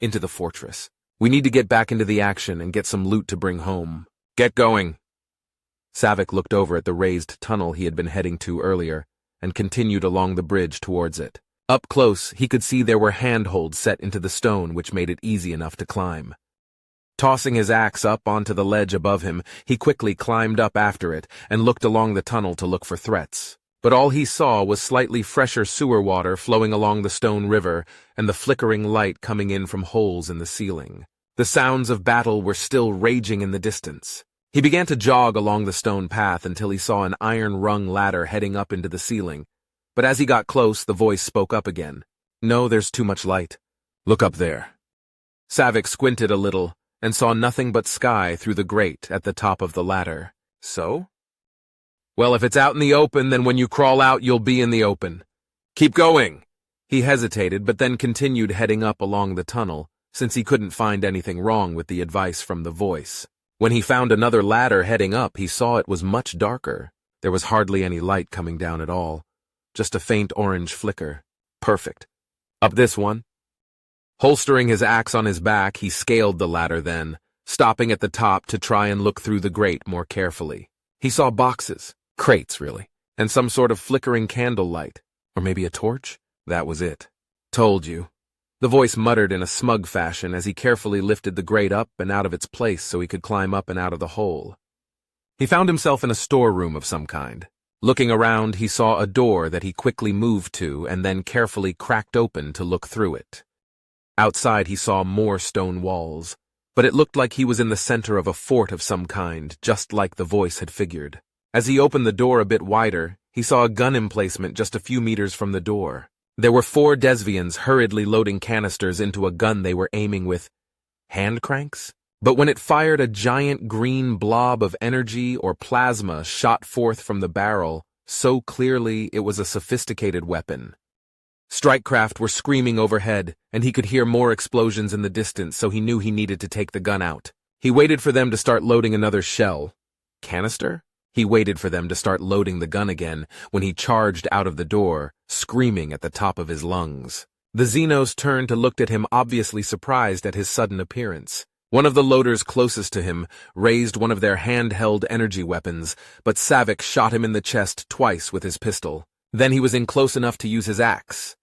into the fortress. We need to get back into the action and get some loot to bring home. Get going. Savik looked over at the raised tunnel he had been heading to earlier and continued along the bridge towards it. Up close, he could see there were handholds set into the stone which made it easy enough to climb. Tossing his axe up onto the ledge above him, he quickly climbed up after it and looked along the tunnel to look for threats. But all he saw was slightly fresher sewer water flowing along the stone river and the flickering light coming in from holes in the ceiling. The sounds of battle were still raging in the distance. He began to jog along the stone path until he saw an iron-rung ladder heading up into the ceiling. But as he got close, the voice spoke up again. No, there's too much light. Look up there. Savik squinted a little and saw nothing but sky through the grate at the top of the ladder. So? Well, if it's out in the open, then when you crawl out, you'll be in the open. Keep going. He hesitated, but then continued heading up along the tunnel, since he couldn't find anything wrong with the advice from the voice. When he found another ladder heading up, he saw it was much darker. There was hardly any light coming down at all. Just a faint orange flicker. Perfect. Up this one. Holstering his axe on his back, he scaled the ladder then, stopping at the top to try and look through the grate more carefully. He saw boxes, crates really, and some sort of flickering candlelight. Or maybe a torch? That was it. Told you. The voice muttered in a smug fashion as he carefully lifted the grate up and out of its place so he could climb up and out of the hole. He found himself in a storeroom of some kind. Looking around, he saw a door that he quickly moved to and then carefully cracked open to look through it. Outside, he saw more stone walls, but it looked like he was in the center of a fort of some kind, just like the voice had figured. As he opened the door a bit wider, he saw a gun emplacement just a few meters from the door. There were 4 Desvians hurriedly loading canisters into a gun they were aiming with hand cranks? But when it fired, a giant green blob of energy or plasma shot forth from the barrel, so clearly it was a sophisticated weapon. Strikecraft were screaming overhead, and he could hear more explosions in the distance, so he knew he needed to take the gun out. He waited for them to start loading another shell. Canister? He waited for them to start loading the gun again when he charged out of the door, screaming at the top of his lungs. The Xenos turned to look at him, obviously surprised at his sudden appearance. One of the loaders closest to him raised one of their handheld energy weapons, but Savik shot him in the chest twice with his pistol. Then he was in close enough to use his axe.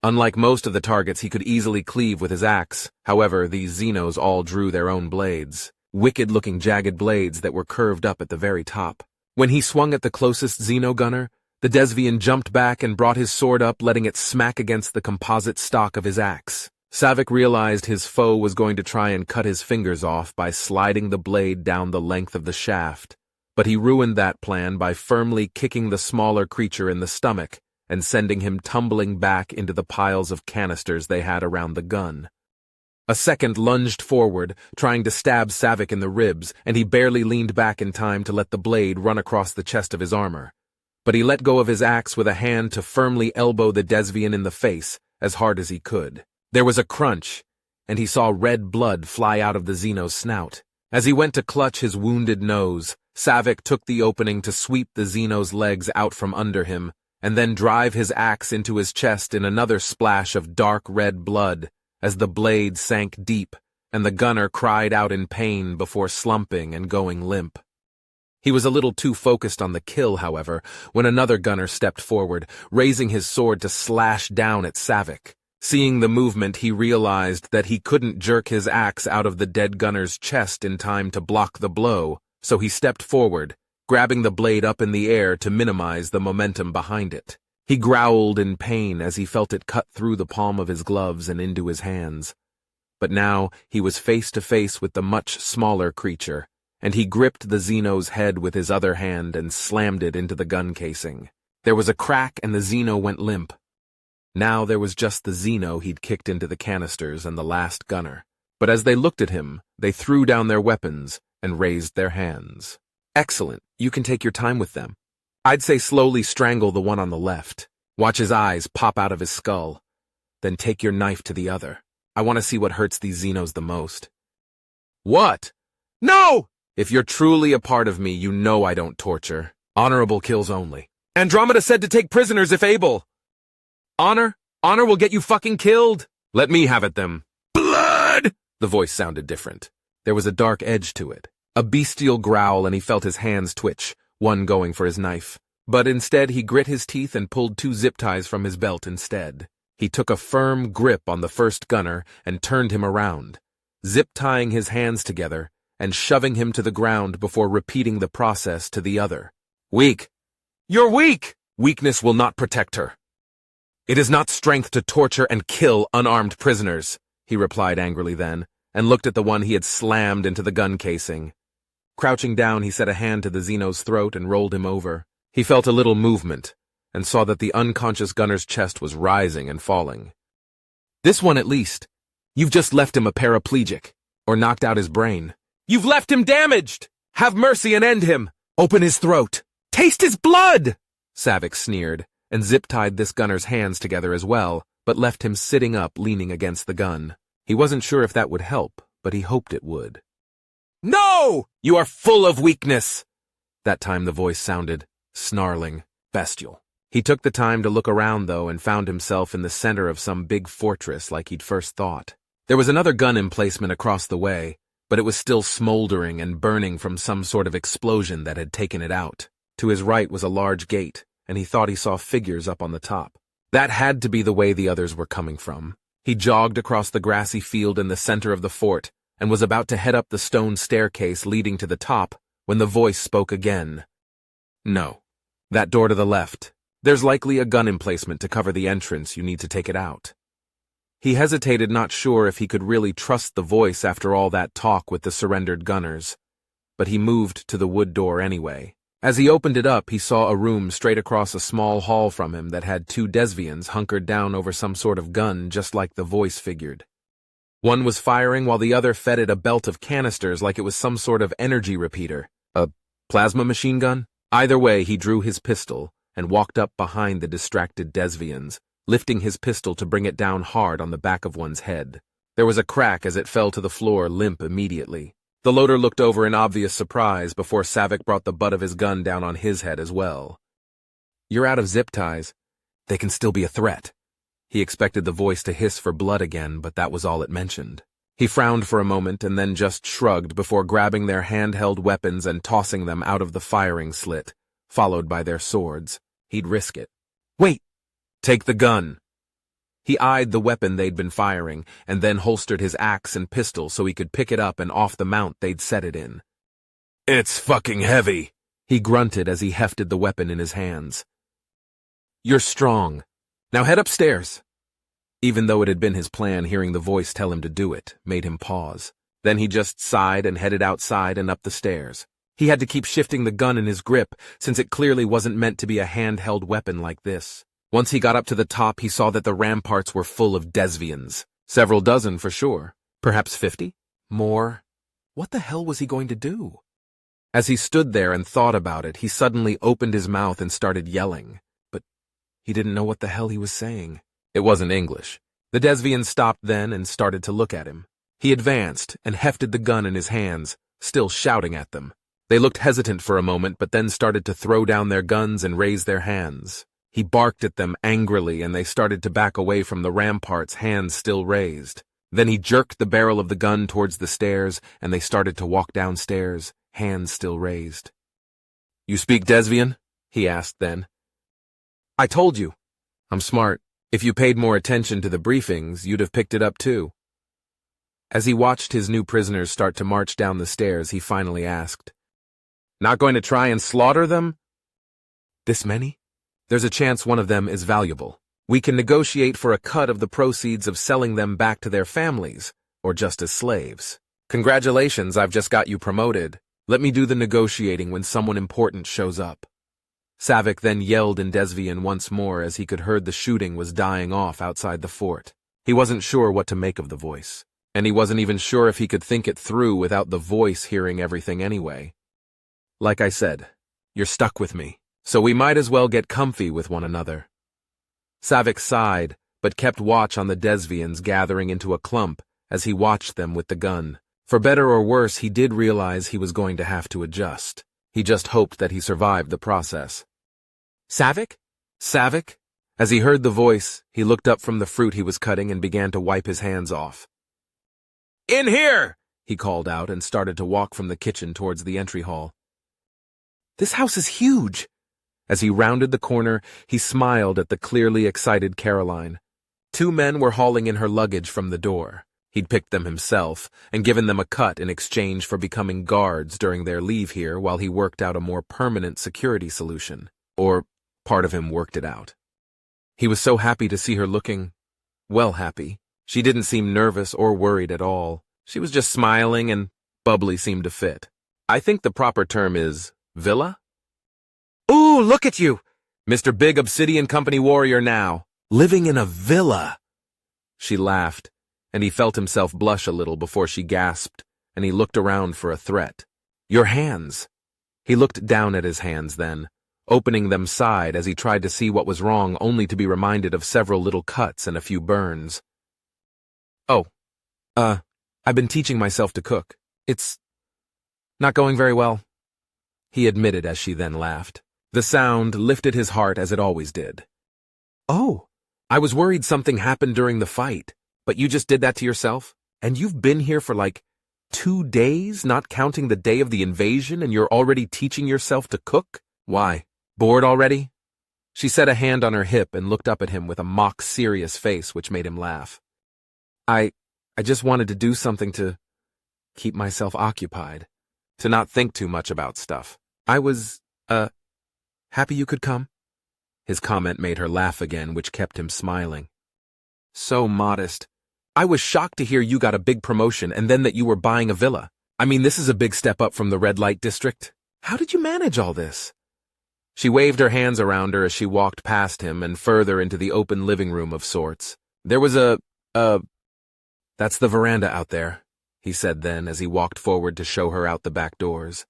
Unlike most of the targets he could easily cleave with his axe, however, these Xenos all drew their own blades. Wicked-looking jagged blades that were curved up at the very top. When he swung at the closest Xeno gunner, the Desvian jumped back and brought his sword up, letting it smack against the composite stock of his axe. Savik realized his foe was going to try and cut his fingers off by sliding the blade down the length of the shaft, but he ruined that plan by firmly kicking the smaller creature in the stomach and sending him tumbling back into the piles of canisters they had around the gun. A second lunged forward, trying to stab Savik in the ribs, and he barely leaned back in time to let the blade run across the chest of his armor. But he let go of his axe with a hand to firmly elbow the Desvian in the face as hard as he could. There was a crunch, and he saw red blood fly out of the Xeno's snout. As he went to clutch his wounded nose, Savik took the opening to sweep the Xeno's legs out from under him, and then drive his axe into his chest in another splash of dark red blood, as the blade sank deep, and the gunner cried out in pain before slumping and going limp. He was a little too focused on the kill, however, when another gunner stepped forward, raising his sword to slash down at Savik. Seeing the movement, he realized that he couldn't jerk his axe out of the dead gunner's chest in time to block the blow, so he stepped forward, grabbing the blade up in the air to minimize the momentum behind it. He growled in pain as he felt it cut through the palm of his gloves and into his hands. But now he was face to face with the much smaller creature, and he gripped the Xeno's head with his other hand and slammed it into the gun casing. There was a crack and the Xeno went limp. Now there was just the Xeno he'd kicked into the canisters and the last gunner. But as they looked at him, they threw down their weapons and raised their hands. Excellent, you can take your time with them. I'd say slowly strangle the one on the left. Watch his eyes pop out of his skull. Then take your knife to the other. I want to see what hurts these Xenos the most. What? No! If you're truly a part of me, you know I don't torture. Honorable kills only. Andromeda said to take prisoners if able. Honor will get you fucking killed. Let me have it then. Blood! blood! The voice sounded different. There was a dark edge to it, a bestial growl, and he felt his hands twitch, one going for his knife. But instead he grit his teeth and pulled 2 zip ties from his belt instead. He took a firm grip on the first gunner and turned him around, zip-tying his hands together and shoving him to the ground before repeating the process to the other. Weak! You're weak! Weakness will not protect her. It is not strength to torture and kill unarmed prisoners, he replied angrily then, and looked at the one he had slammed into the gun casing. Crouching down, he set a hand to the Xeno's throat and rolled him over. He felt a little movement, and saw that the unconscious gunner's chest was rising and falling. This one at least. You've just left him a paraplegic, or knocked out his brain. You've left him damaged! Have mercy and end him! Open his throat! Taste his blood! Savick sneered, and zip-tied this gunner's hands together as well, but left him sitting up leaning against the gun. He wasn't sure if that would help, but he hoped it would. No! You are full of weakness! That time the voice sounded snarling, bestial. He took the time to look around, though, and found himself in the center of some big fortress like he'd first thought. There was another gun emplacement across the way, but it was still smoldering and burning from some sort of explosion that had taken it out. To his right was a large gate, and he thought he saw figures up on the top. That had to be the way the others were coming from. He jogged across the grassy field in the center of the fort, and was about to head up the stone staircase leading to the top when the voice spoke again. No. That door to the left. There's likely a gun emplacement to cover the entrance. You need to take it out. He hesitated, not sure if he could really trust the voice after all that talk with the surrendered gunners. But he moved to the wood door anyway. As he opened it up, he saw a room straight across a small hall from him that had 2 Desvians hunkered down over some sort of gun, just like the voice figured. One was firing while the other fed it a belt of canisters like it was some sort of energy repeater. A plasma machine gun? Either way, he drew his pistol and walked up behind the distracted Desvians, lifting his pistol to bring it down hard on the back of one's head. There was a crack as it fell to the floor, limp immediately. The loader looked over in obvious surprise before Savick brought the butt of his gun down on his head as well. You're out of zip ties. They can still be a threat. He expected the voice to hiss for blood again, but that was all it mentioned. He frowned for a moment and then just shrugged before grabbing their handheld weapons and tossing them out of the firing slit, followed by their swords. He'd risk it. Wait! Take the gun! He eyed the weapon they'd been firing, and then holstered his axe and pistol so he could pick it up and off the mount they'd set it in. It's fucking heavy, he grunted as he hefted the weapon in his hands. You're strong. Now head upstairs. Even though it had been his plan, hearing the voice tell him to do it made him pause. Then he just sighed and headed outside and up the stairs. He had to keep shifting the gun in his grip, since it clearly wasn't meant to be a handheld weapon like this. Once he got up to the top, he saw that the ramparts were full of Desvians. Several dozen for sure. Perhaps 50? More? What the hell was he going to do? As he stood there and thought about it, he suddenly opened his mouth and started yelling. But he didn't know what the hell he was saying. It wasn't English. The Desvians stopped then and started to look at him. He advanced and hefted the gun in his hands, still shouting at them. They looked hesitant for a moment, but then started to throw down their guns and raise their hands. He barked at them angrily, and they started to back away from the ramparts, hands still raised. Then he jerked the barrel of the gun towards the stairs, and they started to walk downstairs, hands still raised. You speak Desvian? He asked then. I told you. I'm smart. If you paid more attention to the briefings, you'd have picked it up too. As he watched his new prisoners start to march down the stairs, he finally asked, Not going to try and slaughter them? This many? There's a chance one of them is valuable. We can negotiate for a cut of the proceeds of selling them back to their families, or just as slaves. Congratulations, I've just got you promoted. Let me do the negotiating when someone important shows up. Savick then yelled in Desvian once more as he could hear the shooting was dying off outside the fort. He wasn't sure what to make of the voice, and he wasn't even sure if he could think it through without the voice hearing everything anyway. Like I said, you're stuck with me. So we might as well get comfy with one another. Savick sighed, but kept watch on the Desvians gathering into a clump as he watched them with the gun. For better or worse, he did realize he was going to have to adjust. He just hoped that he survived the process. Savick? Savick? As he heard the voice, he looked up from the fruit he was cutting and began to wipe his hands off. In here! He called out and started to walk from the kitchen towards the entry hall. This house is huge! As he rounded the corner, he smiled at the clearly excited Caroline. 2 men were hauling in her luggage from the door. He'd picked them himself and given them a cut in exchange for becoming guards during their leave here while he worked out a more permanent security solution. Or part of him worked it out. He was so happy to see her looking, well, happy. She didn't seem nervous or worried at all. She was just smiling, and bubbly seemed to fit. I think the proper term is villa? Ooh, look at you! Mr. Big Obsidian Company warrior now, living in a villa. She laughed, and he felt himself blush a little before she gasped, and he looked around for a threat. Your hands. He looked down at his hands then, opening them side as he tried to see what was wrong, only to be reminded of several little cuts and a few burns. Oh, I've been teaching myself to cook. It's not going very well, he admitted as she then laughed. The sound lifted his heart as it always did. Oh, I was worried something happened during the fight, but you just did that to yourself? And you've been here for like 2 days, not counting the day of the invasion, and you're already teaching yourself to cook? Why, bored already? She set a hand on her hip and looked up at him with a mock-serious face which made him laugh. I just wanted to do something to keep myself occupied, to not think too much about stuff. I was, happy you could come? His comment made her laugh again, which kept him smiling. So modest. I was shocked to hear you got a big promotion and then that you were buying a villa. I mean, this is a big step up from the red light district. How did you manage all this? She waved her hands around her as she walked past him and further into the open living room of sorts. There was that's the veranda out there, he said then as he walked forward to show her out the back doors.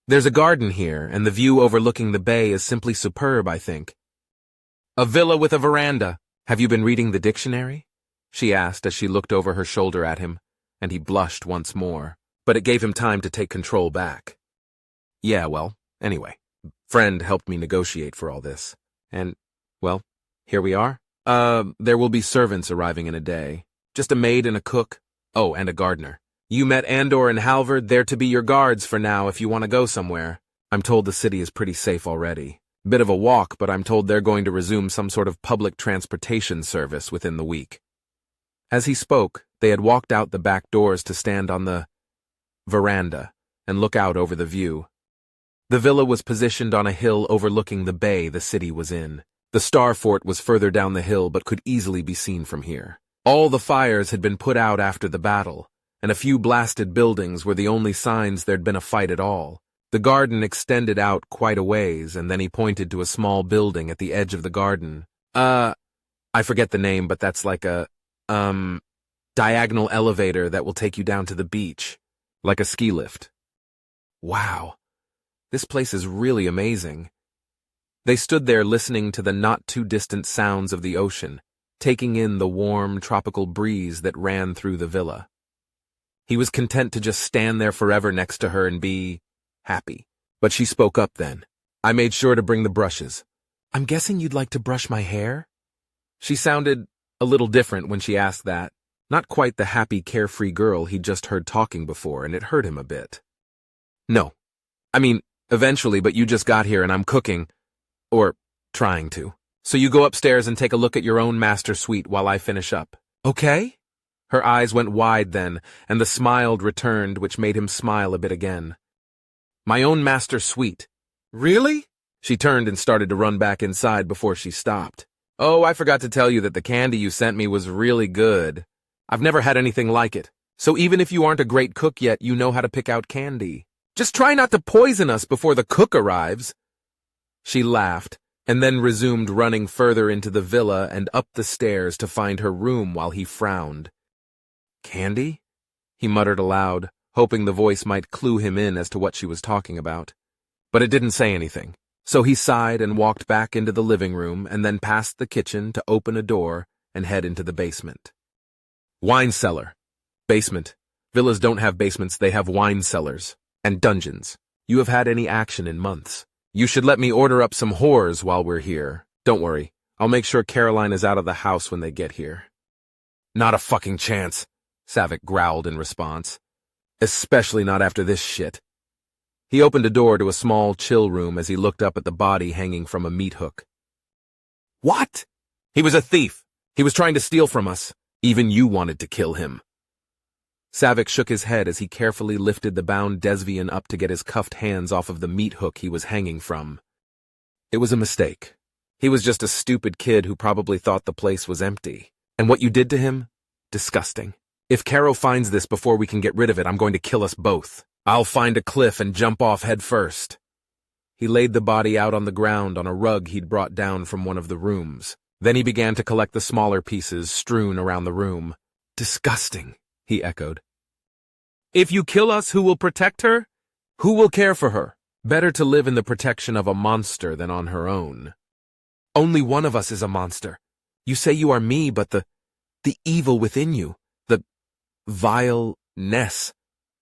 There's a garden here, and the view overlooking the bay is simply superb, I think. A villa with a veranda. Have you been reading the dictionary? She asked as she looked over her shoulder at him, and he blushed once more, but it gave him time to take control back. Yeah, well, anyway, friend helped me negotiate for all this, and, well, here we are. There will be servants arriving in a day. Just a maid and a cook. Oh, and a gardener. You met Andor and Halvard, they're to be your guards for now if you want to go somewhere. I'm told the city is pretty safe already. Bit of a walk, but I'm told they're going to resume some sort of public transportation service within the week. As he spoke, they had walked out the back doors to stand on the veranda and look out over the view. The villa was positioned on a hill overlooking the bay the city was in. The Star Fort was further down the hill but could easily be seen from here. All the fires had been put out after the battle, and a few blasted buildings were the only signs there'd been a fight at all. The garden extended out quite a ways, and then he pointed to a small building at the edge of the garden. I forget the name, but that's like a, diagonal elevator that will take you down to the beach, like a ski lift. Wow, this place is really amazing. They stood there listening to the not-too-distant sounds of the ocean, taking in the warm, tropical breeze that ran through the villa. He was content to just stand there forever next to her and be happy. But she spoke up then. I made sure to bring the brushes. I'm guessing you'd like to brush my hair? She sounded a little different when she asked that. Not quite the happy, carefree girl he'd just heard talking before, and it hurt him a bit. No. I mean, eventually, but you just got here and I'm cooking. Or trying to. So you go upstairs and take a look at your own master suite while I finish up. Okay? Her eyes went wide then, and the smile returned, which made him smile a bit again. My own master suite. Really? She turned and started to run back inside before she stopped. Oh, I forgot to tell you that the candy you sent me was really good. I've never had anything like it. So even if you aren't a great cook yet, you know how to pick out candy. Just try not to poison us before the cook arrives. She laughed, and then resumed running further into the villa and up the stairs to find her room while he frowned. Candy? He muttered aloud, hoping the voice might clue him in as to what she was talking about. But it didn't say anything, so he sighed and walked back into the living room and then past the kitchen to open a door and head into the basement. Wine cellar. Basement. Villas don't have basements, they have wine cellars. And dungeons. You have had any action in months. You should let me order up some whores while we're here. Don't worry, I'll make sure Caroline is out of the house when they get here. Not a fucking chance. Savick growled in response. Especially not after this shit. He opened a door to a small chill room as he looked up at the body hanging from a meat hook. What? He was a thief. He was trying to steal from us. Even you wanted to kill him. Savick shook his head as he carefully lifted the bound Desvian up to get his cuffed hands off of the meat hook he was hanging from. It was a mistake. He was just a stupid kid who probably thought the place was empty. And what you did to him? Disgusting. If Caro finds this before we can get rid of it, I'm going to kill us both. I'll find a cliff and jump off head first. He laid the body out on the ground on a rug he'd brought down from one of the rooms. Then he began to collect the smaller pieces strewn around the room. Disgusting, he echoed. If you kill us, who will protect her? Who will care for her? Better to live in the protection of a monster than on her own. Only one of us is a monster. You say you are me, but the evil within you, the vileness,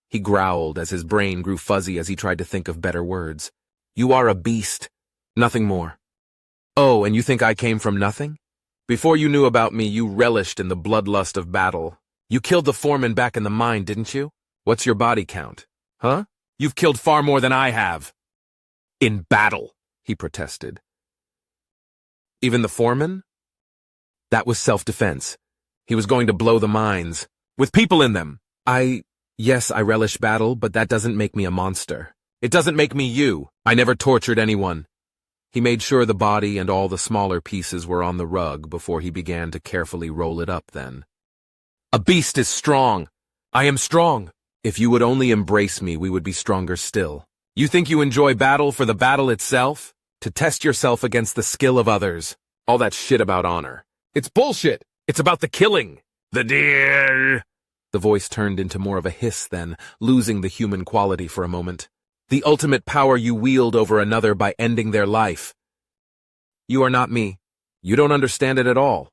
he growled as his brain grew fuzzy as he tried to think of better words. You are a beast, nothing more. Oh, and you think I came from nothing? Before you knew about me, you relished in the bloodlust of battle. You killed the foreman back in the mine, didn't you? What's your body count? Huh? You've killed far more than I have. In battle, he protested. Even the foreman? That was self-defense. He was going to blow the mines, with people in them. Yes, I relish battle, but that doesn't make me a monster. It doesn't make me you. I never tortured anyone. He made sure the body and all the smaller pieces were on the rug before he began to carefully roll it up then. A beast is strong. I am strong. If you would only embrace me, we would be stronger still. You think you enjoy battle for the battle itself? To test yourself against the skill of others. All that shit about honor. It's bullshit. It's about the killing. The deer. The voice turned into more of a hiss then, losing the human quality for a moment. The ultimate power you wield over another by ending their life. You are not me. You don't understand it at all.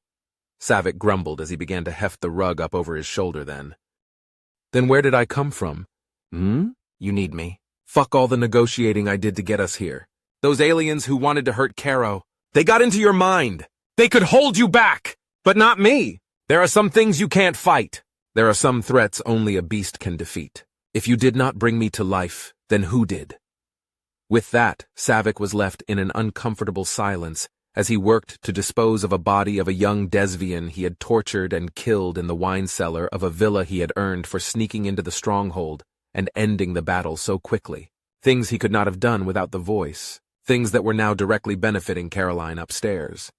Savick grumbled as he began to heft the rug up over his shoulder then. Then where did I come from? You need me. Fuck all the negotiating I did to get us here. Those aliens who wanted to hurt Caro. They got into your mind. They could hold you back, but not me. There are some things you can't fight. There are some threats only a beast can defeat. If you did not bring me to life, then who did? With that, Savick was left in an uncomfortable silence as he worked to dispose of a body of a young Desvian he had tortured and killed in the wine cellar of a villa he had earned for sneaking into the stronghold and ending the battle so quickly. Things he could not have done without the voice. Things that were now directly benefiting Caroline upstairs.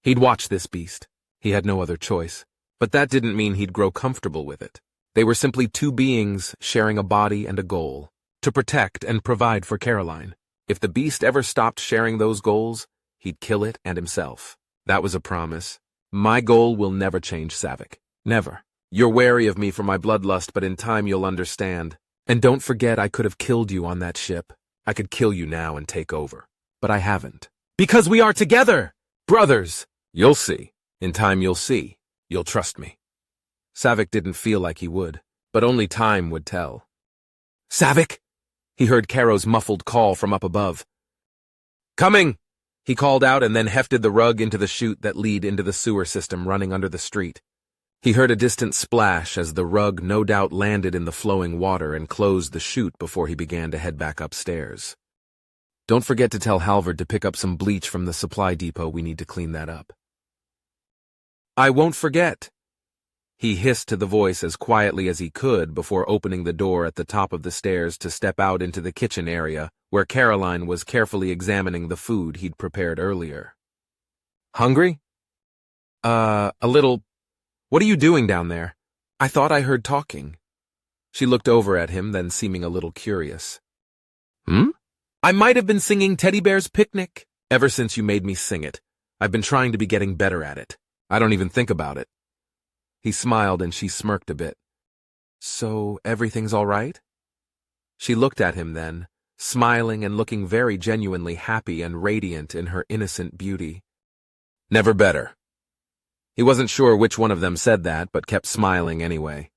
He'd watch this beast. He had no other choice. But that didn't mean he'd grow comfortable with it. They were simply two beings sharing a body and a goal. To protect and provide for Caroline. If the beast ever stopped sharing those goals, he'd kill it and himself. That was a promise. My goal will never change, Savick. Never. You're wary of me for my bloodlust, but in time you'll understand. And don't forget I could have killed you on that ship. I could kill you now and take over. But I haven't. Because we are together! Brothers! You'll see. In time you'll see. You'll trust me. Savick didn't feel like he would, but only time would tell. Savick! He heard Caro's muffled call from up above. Coming! He called out and then hefted the rug into the chute that lead into the sewer system running under the street. He heard a distant splash as the rug no doubt landed in the flowing water and closed the chute before he began to head back upstairs. Don't forget to tell Halvard to pick up some bleach from the supply depot. We need to clean that up. I won't forget. He hissed to the voice as quietly as he could before opening the door at the top of the stairs to step out into the kitchen area where Caroline was carefully examining the food he'd prepared earlier. Hungry? A little. What are you doing down there? I thought I heard talking. She looked over at him, then seeming a little curious. I might have been singing Teddy Bear's Picnic. Ever since you made me sing it. I've been trying to be getting better at it. I don't even think about it. He smiled and she smirked a bit. So, everything's all right? She looked at him then, smiling and looking very genuinely happy and radiant in her innocent beauty. Never better. He wasn't sure which one of them said that, but kept smiling anyway.